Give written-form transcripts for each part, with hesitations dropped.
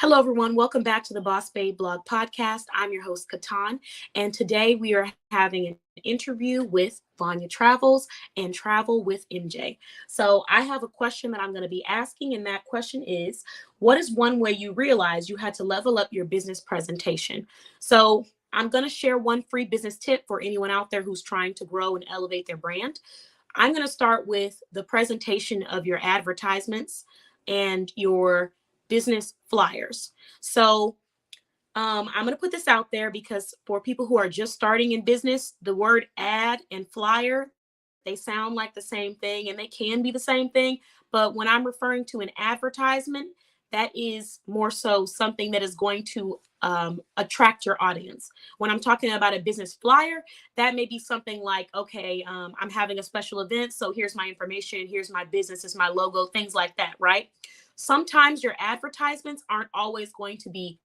Hello, everyone. Welcome back to the Boss Babe Blog Podcast. I'm your host, KeTohn, and today we are having an interview with Vania Travels and Travel with MJ. So I have a question that I'm going to be asking, and that question is, what is one way you realized you had to level up your business presentation? So I'm going to share one free business tip for anyone out there who's trying to grow and elevate their brand. I'm going to start with the presentation of your advertisements and your business flyers. So I'm going to put this out there because for people who are just starting in business, the word ad and flyer, they sound like the same thing and they can be the same thing. But when I'm referring to an advertisement, that is more so something that is going to attract your audience. When I'm talking about a business flyer, that may be something like, okay, I'm having a special event. So here's my information. Here's my business. It's my logo, things like that, right? Sometimes your advertisements aren't always going to be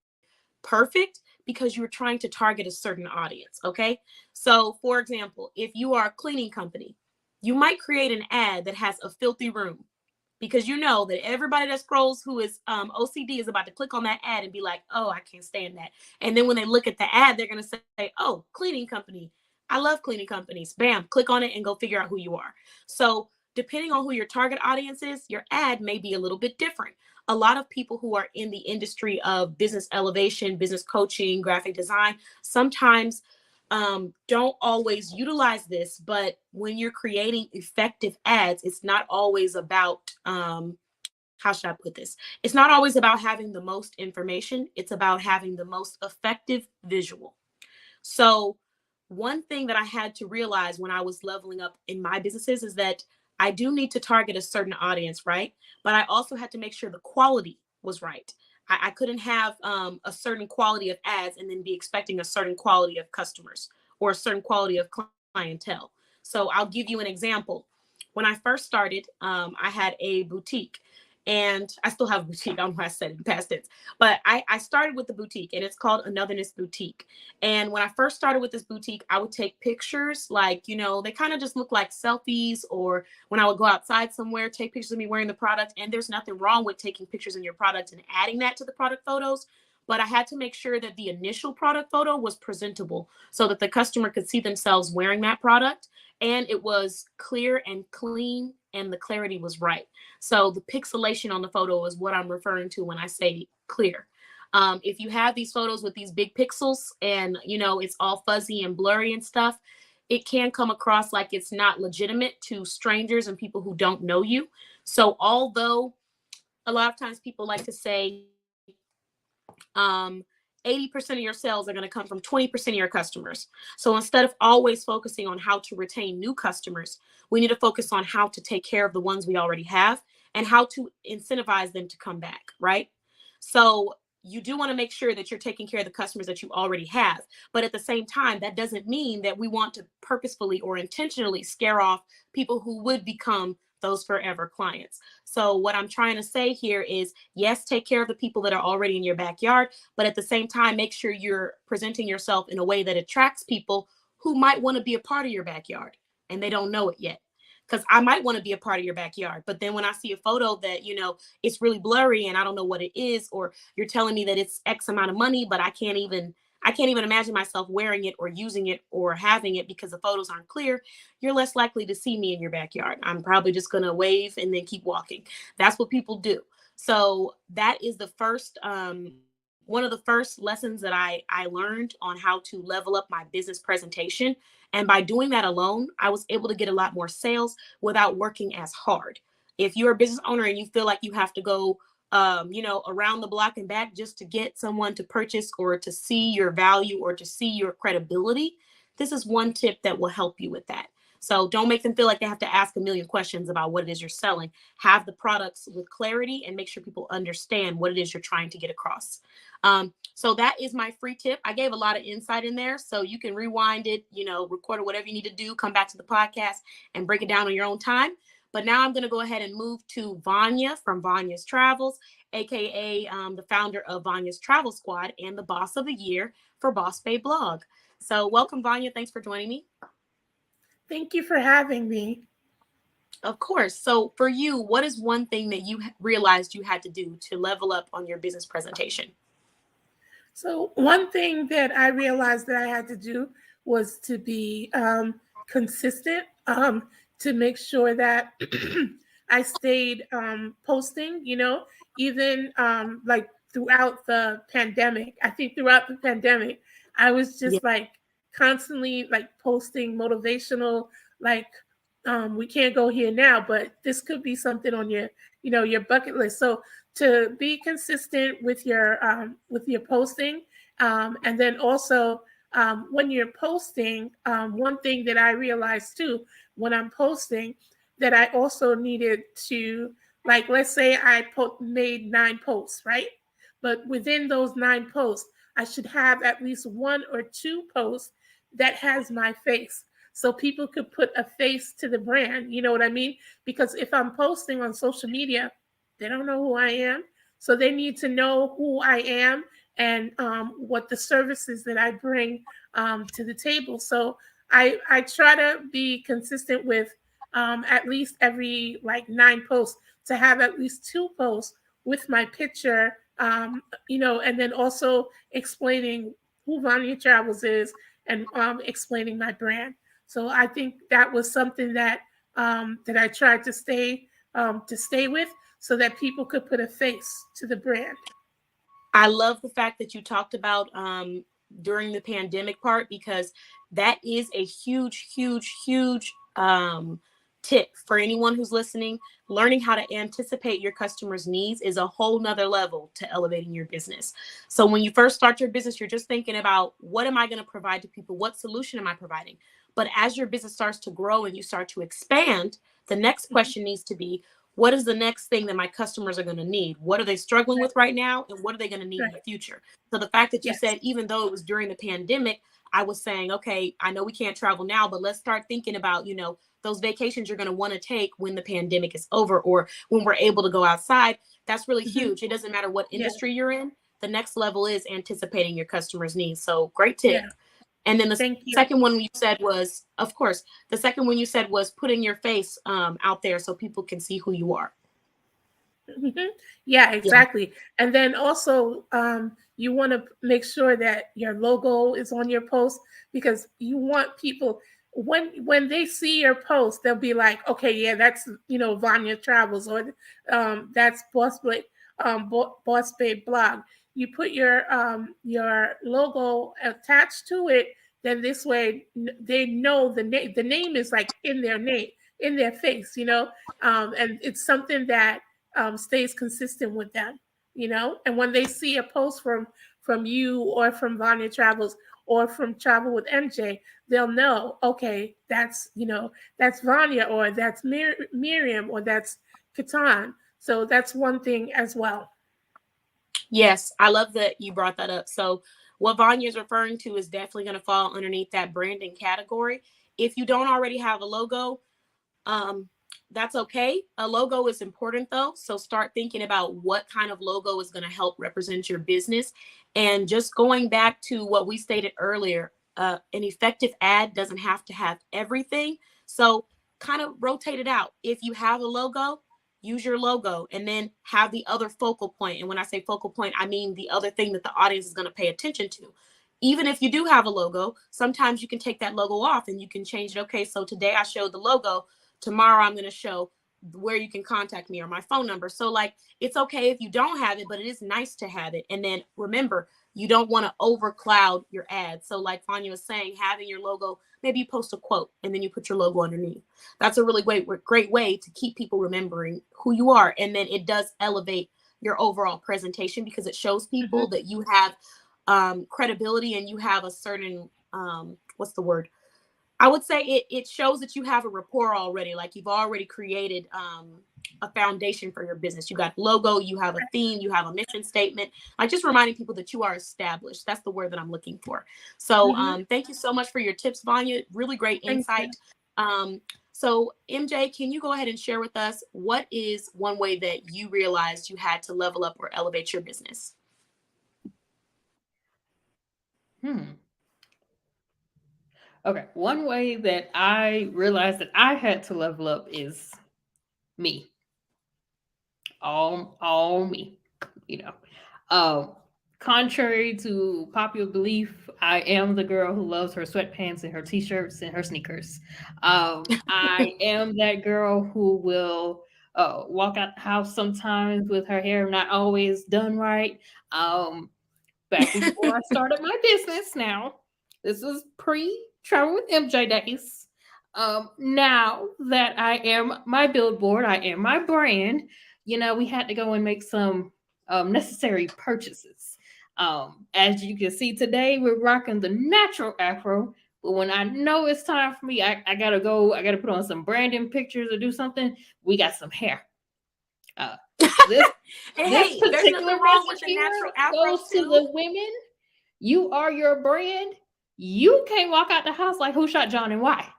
perfect because you're trying to target a certain audience. Okay. So, for example, if you are a cleaning company, you might create an ad that has a filthy room because you know that everybody that scrolls who is OCD is about to click on that ad and be like, oh, I can't stand that. And then when they look at the ad, they're going to say, oh, cleaning company. I love cleaning companies. Bam, click on it and go figure out who you are. So depending on who your target audience is, your ad may be a little bit different. A lot of people who are in the industry of business elevation, business coaching, graphic design, sometimes don't always utilize this, but when you're creating effective ads, it's not always about, how should I put this? It's not always about having the most information. It's about having the most effective visual. So one thing that I had to realize when I was leveling up in my businesses is that I do need to target a certain audience, right? But I also had to make sure the quality was right. I couldn't have a certain quality of ads and then be expecting a certain quality of customers or a certain quality of clientele. So I'll give you an example. When I first started, I had a boutique and I still have a boutique. I don't know why I said it in past tense, but I started with the boutique and it's called Anotherness Boutique. And when I first started with this boutique, I would take pictures like, they kind of just look like selfies, or when I would go outside somewhere, take pictures of me wearing the product. And there's nothing wrong with taking pictures in your product and adding that to the product photos. But I had to make sure that the initial product photo was presentable so that the customer could see themselves wearing that product and it was clear and clean and the clarity was right. So the pixelation on the photo is what I'm referring to when I say clear. If you have these photos with these big pixels and, it's all fuzzy and blurry and stuff, it can come across like it's not legitimate to strangers and people who don't know you. So although a lot of times people like to say, 80% of your sales are going to come from 20% of your customers. So instead of always focusing on how to retain new customers, we need to focus on how to take care of the ones we already have and how to incentivize them to come back, right? So you do want to make sure that you're taking care of the customers that you already have. But at the same time, that doesn't mean that we want to purposefully or intentionally scare off people who would become those forever clients. So what I'm trying to say here is, yes, take care of the people that are already in your backyard, but at the same time, make sure you're presenting yourself in a way that attracts people who might want to be a part of your backyard and they don't know it yet. Because I might want to be a part of your backyard, but then when I see a photo that, it's really blurry and I don't know what it is, or you're telling me that it's X amount of money, but I can't even imagine myself wearing it or using it or having it because the photos aren't clear, you're less likely to see me in your backyard. I'm probably just going to wave and then keep walking. That's what people do. So that is the first, one of the first lessons that I learned on how to level up my business presentation. And by doing that alone, I was able to get a lot more sales without working as hard. If you're a business owner and you feel like you have to go around the block and back just to get someone to purchase or to see your value or to see your credibility, this is one tip that will help you with that. So don't make them feel like they have to ask a million questions about what it is you're selling. Have the products with clarity and make sure people understand what it is you're trying to get across. So that is my free tip. I gave a lot of insight in there, so you can rewind it, record it, whatever you need to do, come back to the podcast and break it down on your own time. But now I'm going to go ahead and move to Vania from Vania's Travels, aka the founder of Vania's Travel Squad and the Boss of the Year for Boss Babe Blog. So welcome, Vania. Thanks for joining me. Thank you for having me. Of course. So for you, what is one thing that you realized you had to do to level up on your business presentation? So one thing that I realized that I had to do was to be consistent, to make sure that I stayed posting. Even like throughout the pandemic. I think throughout the pandemic, I was Yeah. just like constantly like posting motivational, like we can't go here now, but this could be something on your bucket list. So to be consistent with your posting, and then also when you're posting, one thing that I realized too when I'm posting, that I also needed to, like, let's say made 9 posts, right? But within those 9 posts, I should have at least 1 or 2 posts that has my face, so people could put a face to the brand. You know what I mean? Because if I'm posting on social media, they don't know who I am. So they need to know who I am and what the services that I bring to the table. So I try to be consistent with at least every like 9 posts to have at least 2 posts with my picture, and then also explaining who Vania Travels is and explaining my brand. So I think that was something that I tried to stay with, so that people could put a face to the brand. I love the fact that you talked about during the pandemic part, because that is a huge, huge, huge tip for anyone who's listening. Learning how to anticipate your customers' needs is a whole nother level to elevating your business. So when you first start your business, you're just thinking about, what am I going to provide to people? What solution am I providing? But as your business starts to grow and you start to expand, the next Mhm. question needs to be, what is the next thing that my customers are going to need? What are they struggling Right, with right now? And what are they going to need in the right. future? So the fact that you Yes. said, even though it was during the pandemic, I was saying, okay, I know we can't travel now, but let's start thinking about, those vacations you're going to want to take when the pandemic is over, or when we're able to go outside. That's really Hmm. huge. It doesn't matter what Yeah. industry you're in. The next level is anticipating your customers' needs. So great Yeah. tip. And then the Thank you. second one you said was, of course, the second one you said was putting your face out there so people can see who you are. Mhm. Yeah, Yeah. exactly. And then also, you want to make sure that your logo is on your post, because you want people, when they see your post, they'll be like, okay, yeah, that's Vanya Travels, or that's Boss Babe Blog. You put your logo attached to it, then this way they know the name. The name is like in their name, in their face, and it's something that stays consistent with them, And when they see a post from you, or from Vanya Travels, or from Travel with MJ, they'll know, okay, that's Vanya, or that's Miriam, or that's KeTohn. So that's one thing as well. Yes, I love that you brought that up. So, what Vanya is referring to is definitely going to fall underneath that branding category. If you don't already have a logo, um, that's okay. A logo is important though. So, start thinking about what kind of logo is going to help represent your business. And just going back to what we stated earlier, an effective ad doesn't have to have everything. So, kind of rotate it out. If you have a logo, use your logo, and then have the other focal point. And when I say focal point, I mean the other thing that the audience is going to pay attention to. Even if you do have a logo, sometimes you can take that logo off and you can change it. Okay, so today I showed the logo. Tomorrow I'm going to show where you can contact me, or my phone number. So, like, it's okay if you don't have it, but it is nice to have it. And then remember, you don't want to overcloud your ads. So, like Fania was saying, having your logo, maybe you post a quote and then you put your logo underneath. That's a really great way to keep people remembering who you are. And then it does elevate your overall presentation, because it shows Hmm. people that you have credibility, and you have a certain, what's the word? I would say it shows that you have a rapport already. Like, you've already created a foundation for your business. You got logo, you have a theme, you have a mission statement. Like, just reminding people that you are established. That's the word that I'm looking for. So Hmm. thank you so much for your tips, Vanya. Really great Thank you. insight. So MJ, can you go ahead and share with us, what is one way that you realized you had to level up or elevate your business? Hmm. Okay. One way that I realized that I had to level up is Me. All me. You know. Um, Contrary to popular belief, I am the girl who loves her sweatpants and her t-shirts and her sneakers. I am that girl who will walk out the house sometimes with her hair not always done right. Um, Back before I started my business now. This is pre Travel with MJ days. Now that I am my billboard, I am my brand, we had to go and make some necessary purchases. As you can see today, we're rocking the natural afro. But when I know it's time for me, I gotta go, I gotta put on some branding pictures or do something. We got some hair. Uh, this And this hey, there's particular nothing wrong with message the here natural afro goes to too. the women. You are your brand. You can't walk out the house like who shot John and why.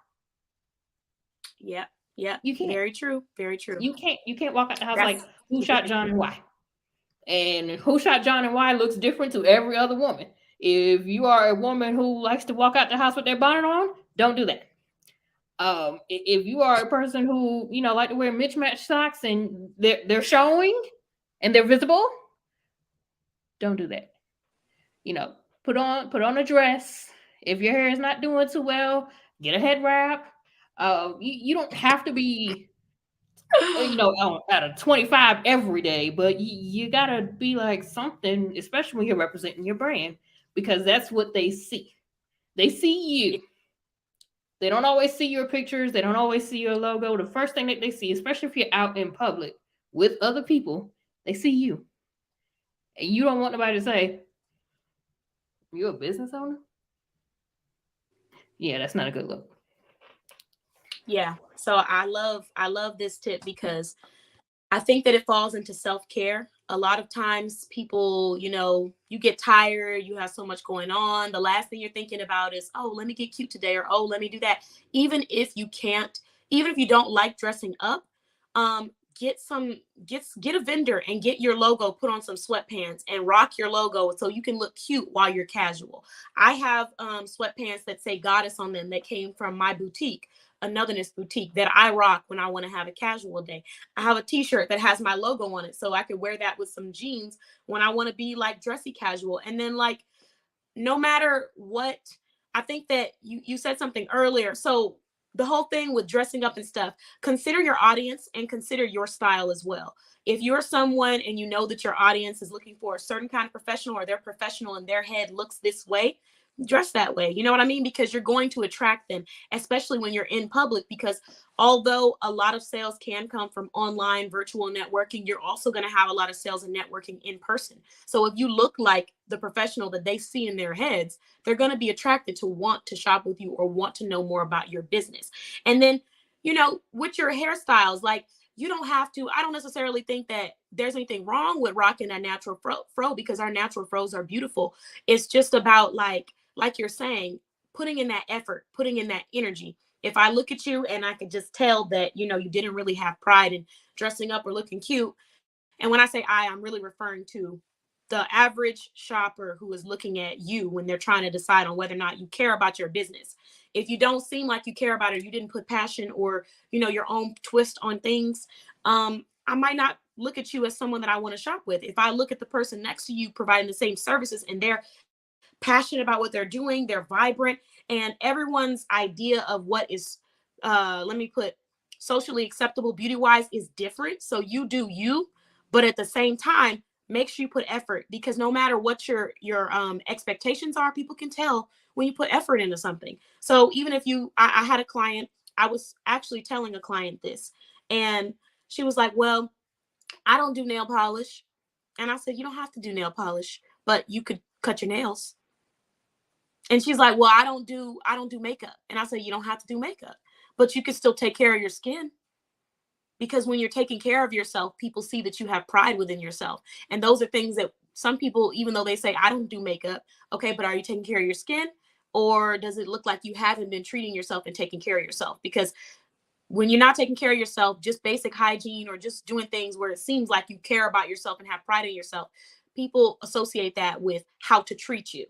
Yep, yep. You can't. Very true. Very true. You can't walk out the house like That's who a good shot thing. John and why. And who shot John and why looks different to every other woman. If you are a woman who likes to walk out the house with their bonnet on, don't do that. If you are a person who like to wear mismatched socks and they're showing and they're visible, don't do that. you know, put on a dress. If your hair is not doing too well, get a head wrap. You don't have to be at a 25 every day, but you gotta be like something, especially when you're representing your brand, because that's what they see. They see you. They don't always see your pictures. They don't always see your logo. The first thing that they see, especially if you're out in public with other people, they see you, and you don't want nobody to say, "You're a business owner." Yeah, that's not a good look. Yeah. So I love this tip because I think that it falls into self-care. A lot of times people, you get tired, you have so much going on. The last thing you're thinking about is, oh, let me get cute today, or oh, let me do that. Even if you can't, even if you don't like dressing up, get some get a vendor and get your logo put on some sweatpants and rock your logo so you can look cute while you're casual. I have sweatpants that say goddess on them that came from my boutique, anotherness boutique, that I rock when I want to have a casual day. I have a t-shirt that has my logo on it so I could wear that with some jeans when I want to be like dressy casual. And then like no matter what, I think that you said something earlier. So the whole thing with dressing up and stuff, consider your audience and consider your style as well. If you're someone and you know that your audience is looking for a certain kind of professional, or their professional in their head looks this way, dress that way. You know what I mean? Because you're going to attract them, especially when you're in public. Because although a lot of sales can come from online virtual networking, you're also going to have a lot of sales and networking in person. So if you look like the professional that they see in their heads, they're going to be attracted to want to shop with you or want to know more about your business. And then, with your hairstyles, like, you don't have to, I don't necessarily think that there's anything wrong with rocking a natural fro because our natural fros are beautiful. It's just about like you're saying, putting in that effort, putting in that energy. If I look at you and I can just tell that, you didn't really have pride in dressing up or looking cute. And when I say I'm really referring to the average shopper who is looking at you when they're trying to decide on whether or not you care about your business. If you don't seem like you care about it, you didn't put passion or, your own twist on things, I might not look at you as someone that I want to shop with. If I look at the person next to you providing the same services and they're passionate about what they're doing, they're vibrant, and everyone's idea of what is, let me put, socially acceptable beauty wise is different. So you do you, but at the same time, make sure you put effort, because no matter what your expectations are, people can tell when you put effort into something. So even if I had a client, I was actually telling a client this, and she was like, well, I don't do nail polish. And I said, you don't have to do nail polish, but you could cut your nails. And she's like, well, I don't do makeup. And I said, you don't have to do makeup, but you can still take care of your skin, because when you're taking care of yourself, people see that you have pride within yourself. And those are things that some people, even though they say, I don't do makeup, okay, but are you taking care of your skin? Or does it look like you haven't been treating yourself and taking care of yourself? Because when you're not taking care of yourself, just basic hygiene or just doing things where it seems like you care about yourself and have pride in yourself, people associate that with how to treat you.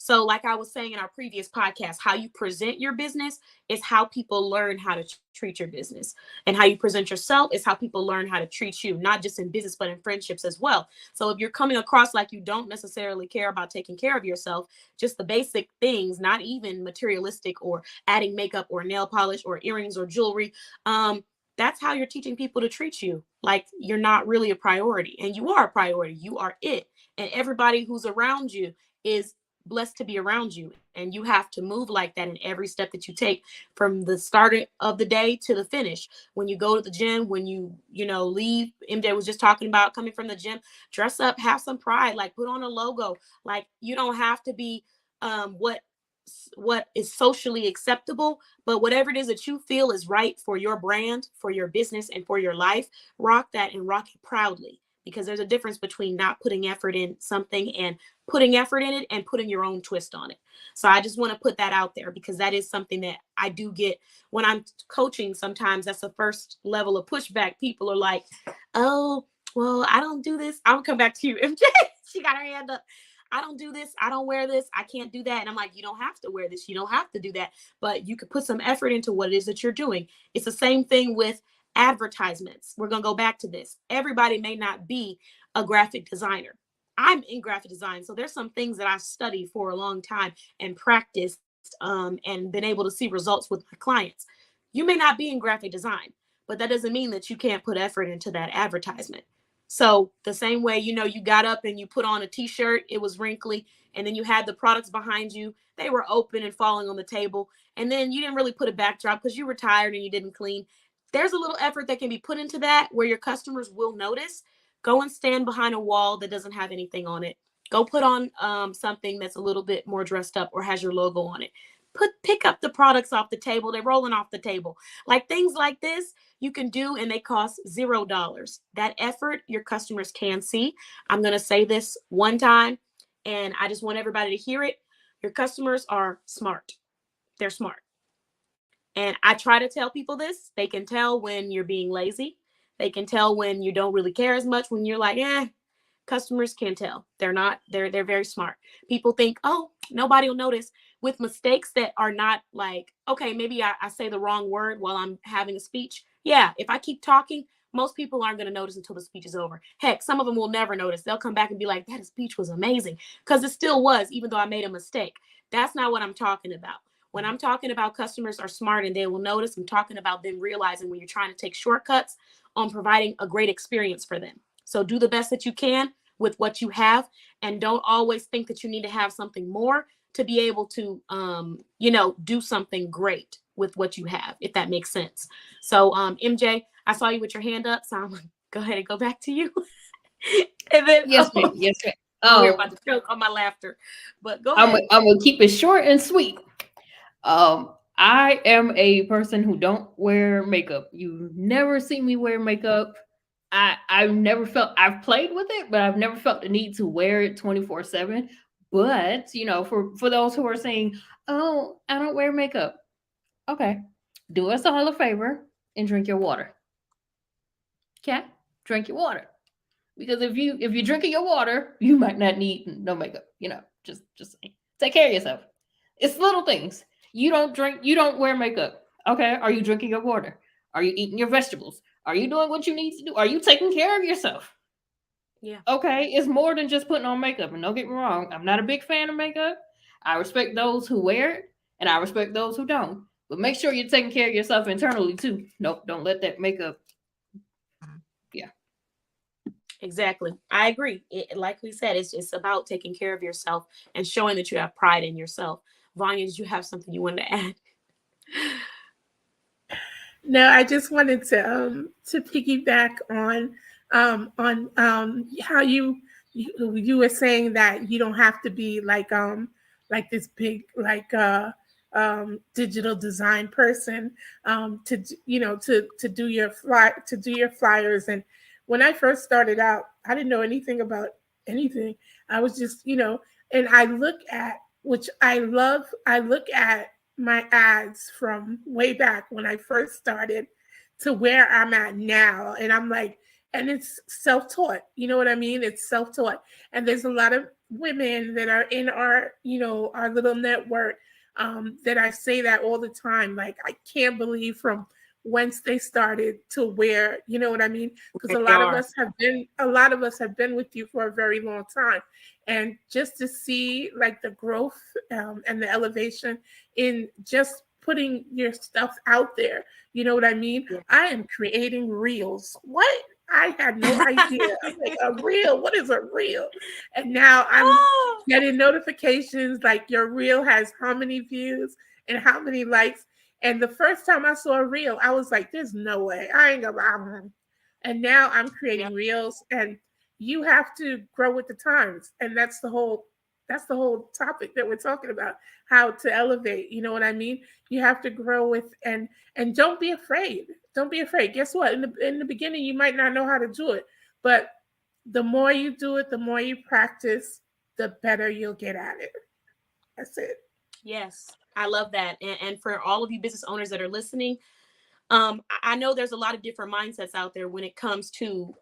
So like I was saying in our previous podcast, how you present your business is how people learn how to treat your business. And how you present yourself is how people learn how to treat you, not just in business, but in friendships as well. So if you're coming across like you don't necessarily care about taking care of yourself, just the basic things, not even materialistic or adding makeup or nail polish or earrings or jewelry, that's how you're teaching people to treat you. Like you're not really a priority, and you are a priority. You are it. And everybody who's around you is blessed to be around you. And you have to move like that in every step that you take, from the start of the day to the finish. When you go to the gym, when you leave, MJ was just talking about coming from the gym, dress up, have some pride, like put on a logo. Like you don't have to be what is socially acceptable, but whatever it is that you feel is right for your brand, for your business, and for your life, rock that and rock it proudly. Because there's a difference between not putting effort in something and putting effort in it and putting your own twist on it. So I just want to put that out there, because that is something that I do get when I'm coaching. Sometimes that's the first level of pushback. People are like, oh, well, I don't do this. I'll come back to you, MJ. She got her hand up. I don't do this. I don't wear this. I can't do that. And I'm like, you don't have to wear this. You don't have to do that. But you could put some effort into what it is that you're doing. It's the same thing with advertisements. We're going to go back to this. Everybody may not be a graphic designer. I'm in graphic design. So there's some things that I've studied for a long time and practiced and been able to see results with my clients. You may not be in graphic design, but that doesn't mean that you can't put effort into that advertisement. So the same way, you got up and you put on a t-shirt, it was wrinkly, and then you had the products behind you, they were open and falling on the table. And then you didn't really put a backdrop because you were tired and you didn't clean. There's a little effort that can be put into that where your customers will notice. Go and stand behind a wall that doesn't have anything on it. Go put on something that's a little bit more dressed up or has your logo on it. Pick up the products off the table. They're rolling off the table. Like things like this you can do, and they cost $0. That effort your customers can see. I'm going to say this one time, and I just want everybody to hear it. Your customers are smart. They're smart. And I try to tell people this. They can tell when you're being lazy. They can tell when you don't really care as much, when you're like, customers can tell. They're very smart. People think, oh, nobody will notice, with mistakes that are not like, okay, maybe I say the wrong word while I'm having a speech. Yeah, if I keep talking, most people aren't going to notice until the speech is over. Heck, some of them will never notice. They'll come back and be like, that speech was amazing, because it still was, even though I made a mistake. That's not what I'm talking about. When I'm talking about customers are smart and they will notice, I'm talking about them realizing when you're trying to take shortcuts on providing a great experience for them. So do the best that you can with what you have, and don't always think that you need to have something more to be able to, do something great with what you have, if that makes sense. So, MJ, I saw you with your hand up, so I'm going to go ahead and go back to you. And then, Yes, ma'am. Yes, ma'am. I'm about to choke on my laughter, but go ahead. I'm going to keep it short and sweet. I am a person who don't wear makeup. You never see me wear makeup. I've never felt, I've played with it, but I've never felt the need to wear it 24/7. But, for those who are saying, oh, I don't wear makeup. Okay. Do us all a favor and drink your water. Okay? Drink your water. Because if you're drinking your water, you might not need no makeup. Just saying. Take care of yourself. It's little things. You don't wear makeup. Okay? Are you drinking your water? Are you eating your vegetables? Are you doing what you need to do? Are you taking care of yourself? Yeah. Okay, it's more than just putting on makeup. And don't get me wrong, I'm not a big fan of makeup. I respect those who wear it, and I respect those who don't. But make sure you're taking care of yourself internally too. Nope, don't let that makeup. Yeah. Exactly. I agree. Like we said, it's about taking care of yourself and showing that you have pride in yourself. Vanya, did you have something you wanted to add? No, I just wanted to piggyback on how you were saying that you don't have to be like this big digital design person to do your flyers. And when I first started out, I didn't know anything about anything. I was just and I look at, which I love. I look at my ads from way back when I first started to where I'm at now. And I'm like, and it's self-taught. You know what I mean? It's self-taught. And there's a lot of women that are in our, our little network, that I say that all the time. Like, I can't believe from whence they started to where, you know what I mean? Because a lot of us have been with you for a very long time. And just to see like the growth, and the elevation in just putting your stuff out there. You know what I mean? Yeah. I am creating reels. What? I had no idea. I'm like, a reel? What is a reel? And now I'm getting notifications like your reel has how many views and how many likes. And the first time I saw a reel, I was like, there's no way. I ain't gonna. And now I'm creating reels, and you have to grow with the times. And that's the whole topic that we're talking about, how to elevate. You know what I mean? You have to grow with, and don't be afraid. Don't be afraid. Guess what? In the beginning, you might not know how to do it, but the more you do it, the more you practice, the better you'll get at it. That's it. Yes, I love that. And for all of you business owners that are listening, I know there's a lot of different mindsets out there when it comes to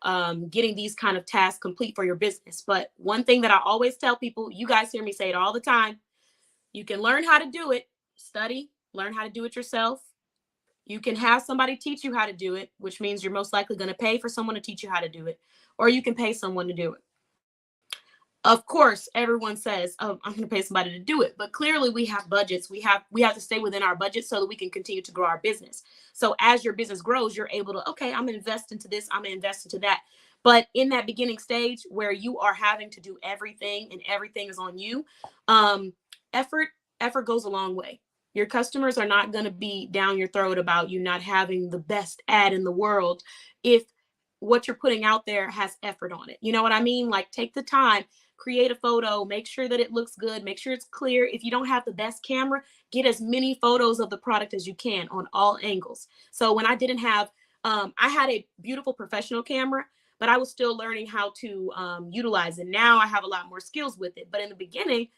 getting these kind of tasks complete for your business. But one thing that I always tell people, you guys hear me say it all the time, you can learn how to do it, study, learn how to do it yourself. You can have somebody teach you how to do it, which means you're most likely going to pay for someone to teach you how to do it, or you can pay someone to do it. Of course, everyone says, "Oh, I'm going to pay somebody to do it," but clearly we have budgets. We have to stay within our budget so that we can continue to grow our business. So as your business grows, you're able to, okay, I'm going to invest into this, I'm going to invest into that. But in that beginning stage where you are having to do everything and everything is on you, effort goes a long way. Your customers are not going to be down your throat about you not having the best ad in the world if what you're putting out there has effort on it. You know what I mean? Like, take the time, create a photo, make sure that it looks good, make sure it's clear. If you don't have the best camera, get as many photos of the product as you can on all angles. So when I didn't have, I had a beautiful professional camera, but I was still learning how to utilize it. Now I have a lot more skills with it. But in the beginning,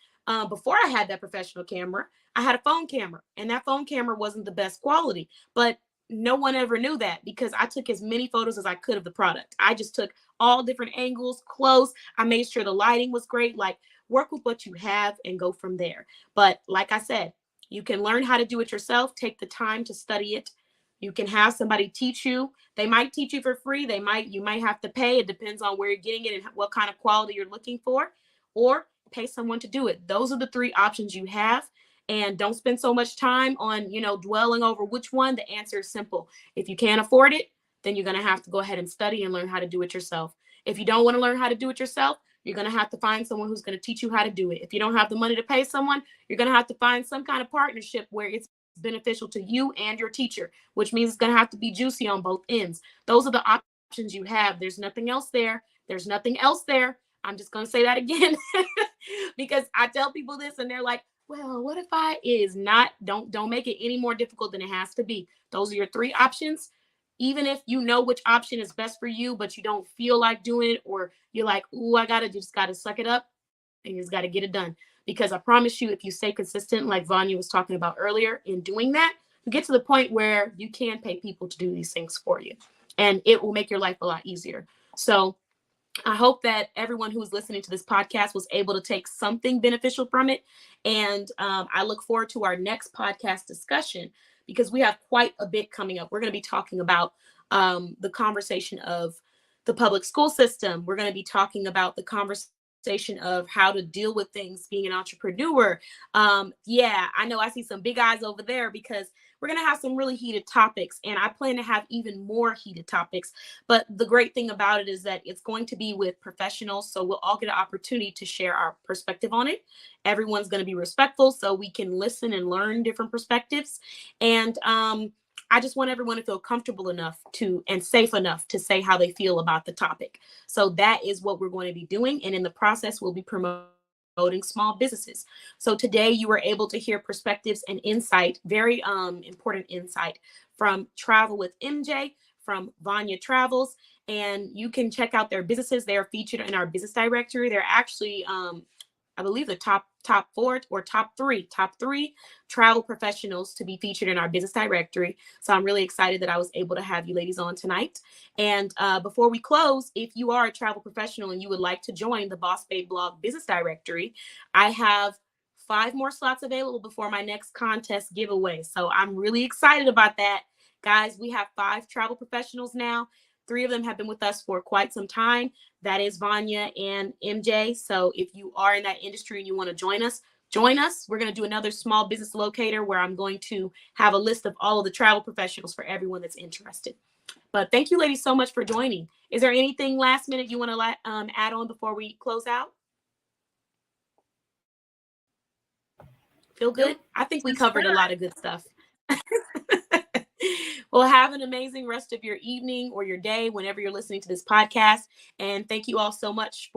before I had that professional camera, I had a phone camera, and that phone camera wasn't the best quality, but no one ever knew that because I took as many photos as I could of the product. I just took all different angles, close. I made sure the lighting was great. Like, work with what you have and go from there. But like I said, you can learn how to do it yourself. Take the time to study it. You can have somebody teach you. They might teach you for free. You might have to pay. It depends on where you're getting it and what kind of quality you're looking for, or pay someone to do it. Those are the three options you have. And don't spend so much time on, dwelling over which one. The answer is simple. If you can't afford it, then you're going to have to go ahead and study and learn how to do it yourself. If you don't want to learn how to do it yourself, you're going to have to find someone who's going to teach you how to do it. If you don't have the money to pay someone, you're going to have to find some kind of partnership where it's beneficial to you and your teacher, which means it's going to have to be juicy on both ends. Those are the options you have. There's nothing else there. There's nothing else there. I'm just going to say that again because I tell people this and they're like, well, what if I is not, don't make it any more difficult than it has to be. Those are your three options. Even if you know which option is best for you, but you don't feel like doing it, or you're like, ooh, just got to suck it up and you just got to get it done. Because I promise you, if you stay consistent, like Vania was talking about earlier, in doing that, you get to the point where you can pay people to do these things for you, and it will make your life a lot easier. So I hope that everyone who's listening to this podcast was able to take something beneficial from it. And I look forward to our next podcast discussion because we have quite a bit coming up. We're going to be talking about the conversation of the public school system. We're going to be talking about the conversation of how to deal with things being an entrepreneur. Yeah, I know I see some big eyes over there because we're going to have some really heated topics, and I plan to have even more heated topics. But the great thing about it is that it's going to be with professionals, so we'll all get an opportunity to share our perspective on it. Everyone's going to be respectful so we can listen and learn different perspectives. And I just want everyone to feel comfortable enough and safe enough to say how they feel about the topic. So that is what we're going to be doing. And in the process, we'll be promoting small businesses. So today you were able to hear perspectives and insight, very important insight from Travel with MJ, from Vania Travels, and you can check out their businesses. They are featured in our business directory. They're actually I believe the top four or top three travel professionals to be featured in our business directory. So I'm really excited that I was able to have you ladies on tonight. And before we close, if you are a travel professional and you would like to join the Boss Babe Blog business directory, I have 5 more slots available before my next contest giveaway. So I'm really excited about that. Guys, we have 5 travel professionals now. 3 of them have been with us for quite some time. That is Vania and MJ. So if you are in that industry and you want to join us, join us. We're going to do another small business locator where I'm going to have a list of all of the travel professionals for everyone that's interested. But thank you, ladies, so much for joining. Is there anything last minute you want to add on before we close out? Feel good? Nope. I think we covered a lot of good stuff. Well, have an amazing rest of your evening or your day whenever you're listening to this podcast. And thank you all so much